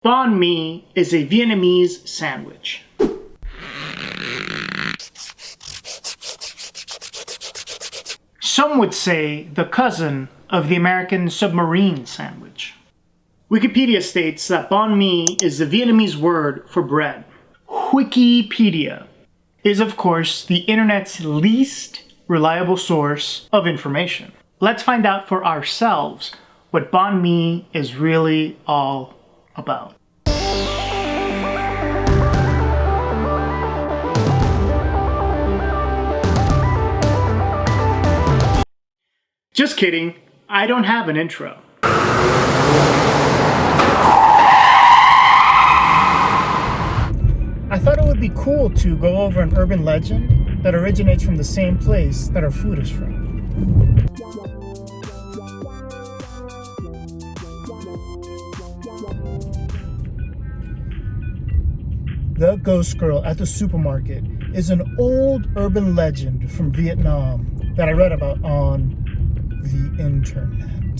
Banh Mi is a Vietnamese sandwich. Some would say the cousin of the American submarine sandwich. Wikipedia states that banh mi is the Vietnamese word for bread. Wikipedia is, of course, the internet's least reliable source of information. Let's find out for ourselves what banh mi is really all about. Just kidding, I don't have an intro. I thought it would be cool to go over an urban legend that originates from the same place that our food is from. The ghost girl at the supermarket is an old urban legend from Vietnam that I read about on the internet.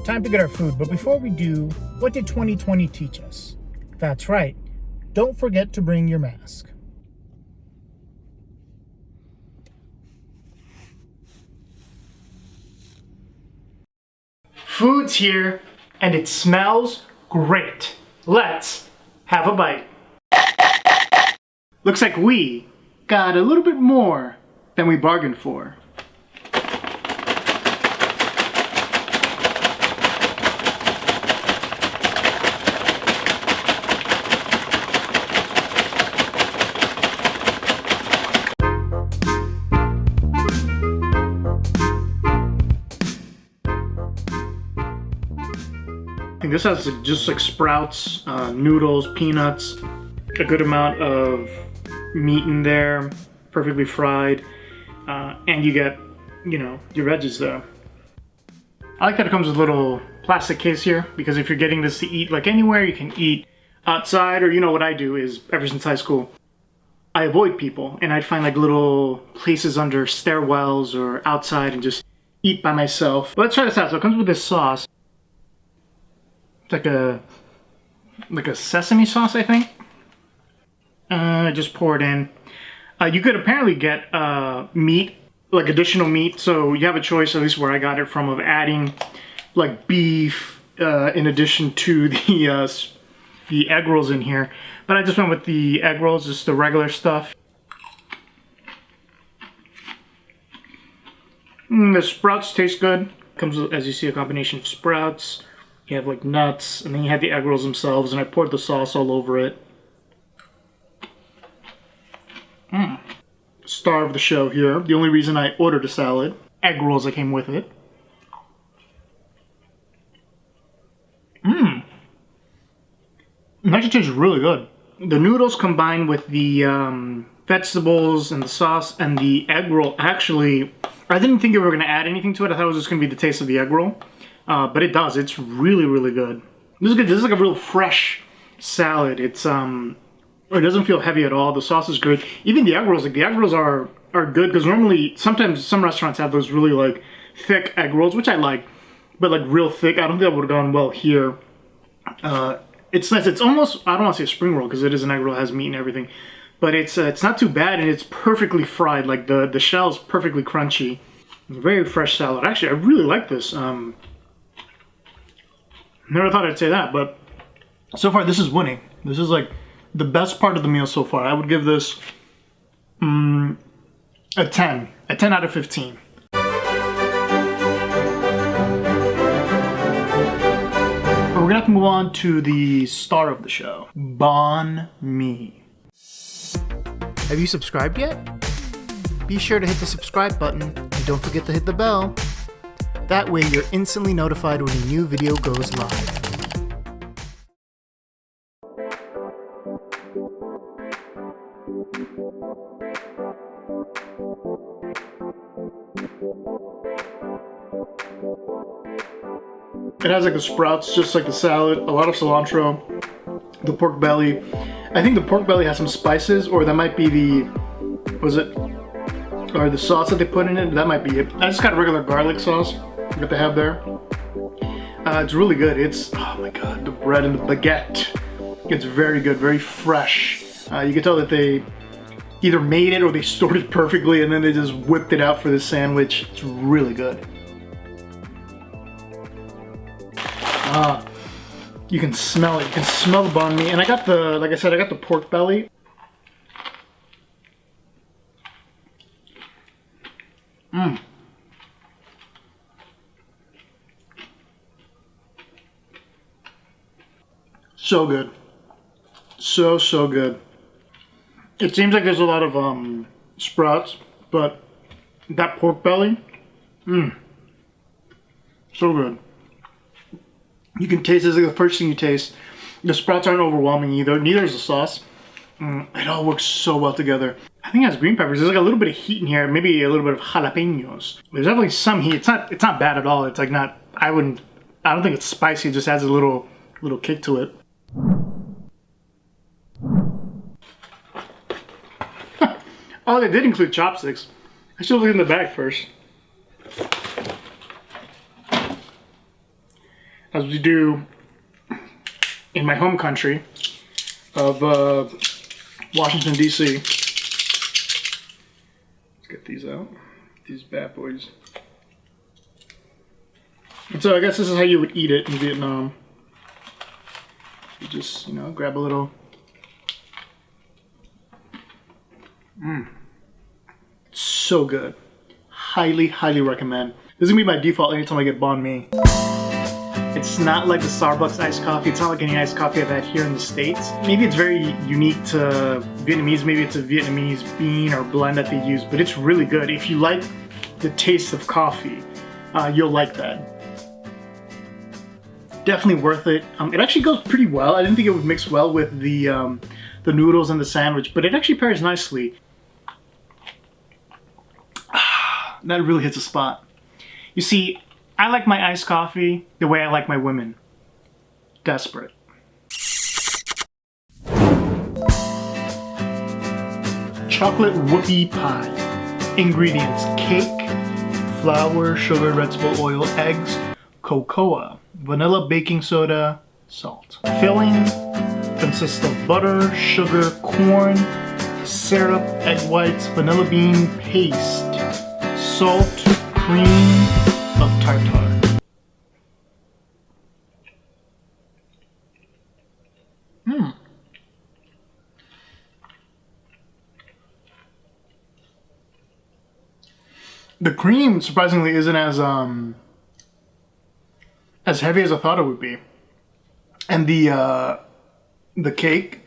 Time to get our food, but before we do, what did 2020 teach us? That's right, don't forget to bring your mask. Food's here, and it smells great. Let's have a bite. Looks like we got a little bit more than we bargained for. I think this has just like sprouts, noodles, peanuts, a good amount of meat in there, perfectly fried, and you get, your veggies there. I like that it comes with a little plastic case here, because if you're getting this to eat like anywhere, you can eat outside, or what I do is, ever since high school, I avoid people, and I'd find like little places under stairwells or outside and just eat by myself. But let's try this out. So it comes with this sauce. It's like a sesame sauce, I think. Just pour it in. You could apparently get meat, like additional meat. So you have a choice, at least where I got it from, of adding like beef in addition to the egg rolls in here. But I just went with the egg rolls, just the regular stuff. The sprouts taste good. Comes with, as you see, a combination of sprouts. You have like nuts, and then you have the egg rolls themselves, and I poured the sauce all over it. Star of the show here. The only reason I ordered a salad. Egg rolls that came with it. It actually tastes really good. The noodles combined with the vegetables and the sauce and the egg roll, actually, I didn't think you were going to add anything to it. I thought it was just going to be the taste of the egg roll. But it does. It's really, really good. This is good. This is like a real fresh salad. It doesn't feel heavy at all. The sauce is great. Even the egg rolls, like the egg rolls are good, because normally, sometimes some restaurants have those really like thick egg rolls, which I like, but like real thick. I don't think that would have gone well here. It's nice. It's almost, I don't want to say a spring roll, because it is an egg roll, it has meat and everything, but it's not too bad, and it's perfectly fried. Like the shell's perfectly crunchy. Very fresh salad. Actually, I really like this. Never thought I'd say that, but so far this is winning. This is like the best part of the meal so far. I would give this a 10. A 10 out of 15. But we're gonna have to move on to the star of the show, Banh Mi. Have you subscribed yet? Be sure to hit the subscribe button and don't forget to hit the bell. That way you're instantly notified when a new video goes live. It has like the sprouts, just like the salad, a lot of cilantro, the pork belly. I think the pork belly has some spices, or that might be the was it? Or the sauce that they put in it, that might be it. I just got a regular garlic sauce that they have there. It's really good. It's, oh my god, the bread and the baguette. It's very good, very fresh. You can tell that they either made it or they stored it perfectly and then they just whipped it out for the sandwich. It's really good. You can smell it. You can smell the banh mi. And I got the, like I said, I got the pork belly. So good. So good. It seems like there's a lot of sprouts, but that pork belly, so good. You can taste, this is like the first thing you taste. The sprouts aren't overwhelming either. Neither is the sauce. It all works so well together. I think it has green peppers. There's like a little bit of heat in here, maybe a little bit of jalapenos. There's definitely some heat. It's not bad at all. It's like not. I don't think it's spicy. It just adds a little kick to it. Oh, they did include chopsticks. I should look in the bag first. As we do in my home country of Washington, D.C. Let's get these out. These bad boys. And so I guess this is how you would eat it in Vietnam. You just, grab a little. So good. Highly recommend. This is gonna be my default anytime I get banh mi. It's not like the Starbucks iced coffee. It's not like any iced coffee I've had here in the States. Maybe it's very unique to Vietnamese. Maybe it's a Vietnamese bean or blend that they use, but it's really good. If you like the taste of coffee, you'll like that. Definitely worth it. It actually goes pretty well. I didn't think it would mix well with the noodles and the sandwich, but it actually pairs nicely. That really hits a spot. You see, I like my iced coffee the way I like my women. Desperate. Chocolate Whoopie Pie. Ingredients: cake, flour, sugar, vegetable oil, eggs, cocoa, vanilla, baking soda, salt. Filling consists of butter, sugar, corn, syrup, egg whites, vanilla bean paste, salt, cream of tartar. The cream surprisingly isn't as heavy as I thought it would be, and the cake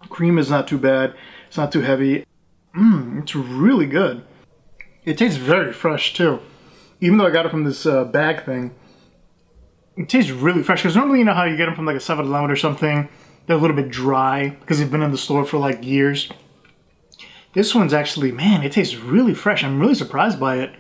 cream is not too bad. It's not too heavy. It's really good. It tastes very fresh too. Even though I got it from this bag thing, it tastes really fresh. Because normally, you know how you get them from like a 7-Eleven or something, they're a little bit dry because they've been in the store for like years. This one's actually, man, it tastes really fresh. I'm really surprised by it.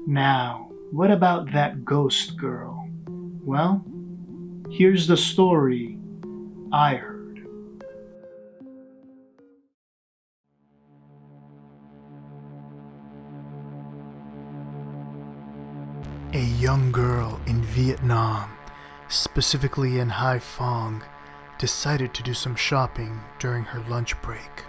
Now, what about that ghost girl? Well, here's the story I heard. A young girl in Vietnam, specifically in Hai Phong, decided to do some shopping during her lunch break.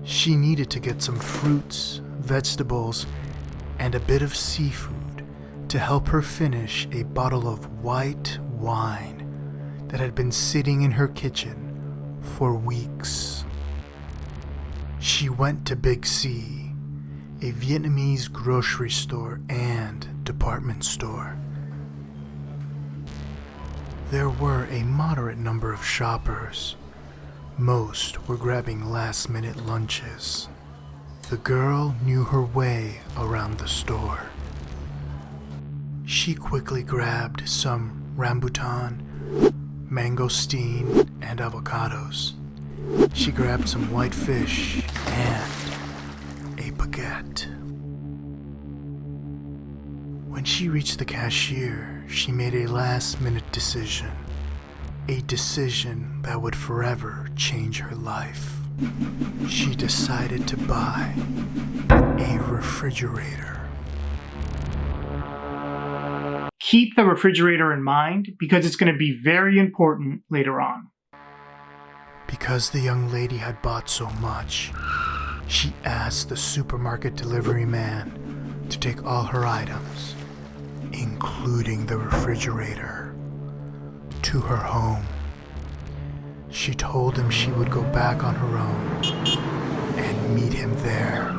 She needed to get some fruits, vegetables, and a bit of seafood to help her finish a bottle of white wine that had been sitting in her kitchen for weeks. She went to Big C, a Vietnamese grocery store and department store. There were a moderate number of shoppers, Most were grabbing last-minute lunches. The girl knew her way around the store. She quickly grabbed some rambutan, mangosteen, and avocados. She grabbed some white fish and a baguette. When she reached the cashier, she made a last-minute decision. A decision that would forever change her life. She decided to buy a refrigerator. Keep the refrigerator in mind because it's going to be very important later on. Because the young lady had bought so much, she asked the supermarket delivery man to take all her items, including the refrigerator, to her home. She told him she would go back on her own and meet him there.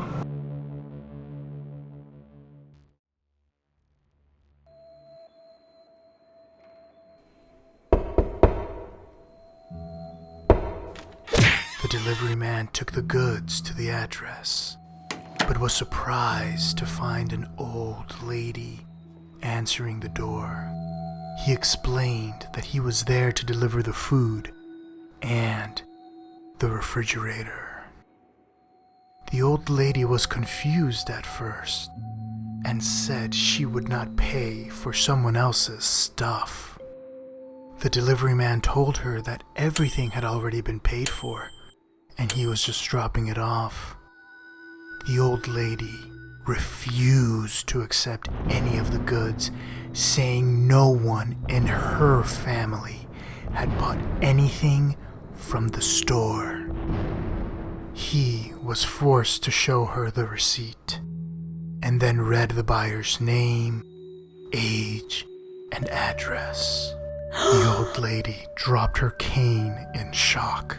The delivery man took the goods to the address, but was surprised to find an old lady answering the door. He explained that he was there to deliver the food and the refrigerator. The old lady was confused at first and said she would not pay for someone else's stuff. The delivery man told her that everything had already been paid for and he was just dropping it off. The old lady refused to accept any of the goods, saying no one in her family had bought anything from the store. He was forced to show her the receipt and then read the buyer's name, age, and address. The old lady dropped her cane in shock.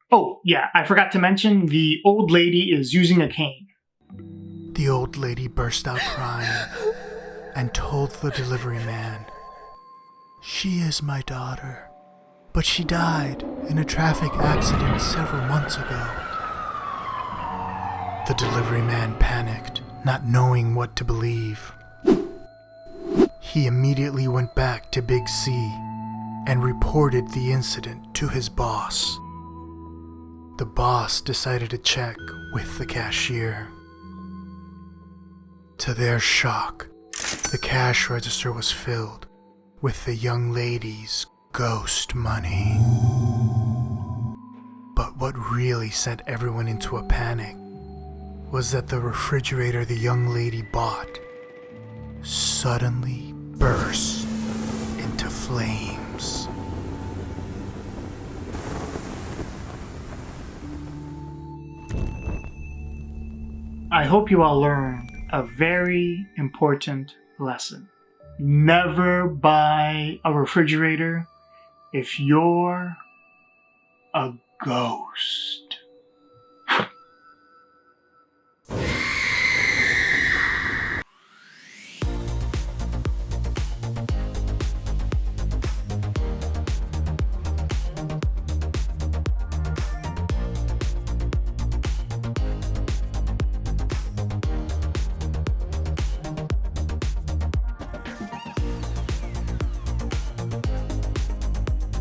Oh, yeah, I forgot to mention the old lady is using a cane. The old lady burst out crying and told the delivery man, "She is my daughter, but she died in a traffic accident several months ago." The delivery man panicked, not knowing what to believe. He immediately went back to Big C and reported the incident to his boss. The boss decided to check with the cashier. To their shock, the cash register was filled with the young lady's ghost money. But what really sent everyone into a panic was that the refrigerator the young lady bought suddenly burst into flames. I hope you all learned a very important lesson. Never buy a refrigerator if you're a ghost.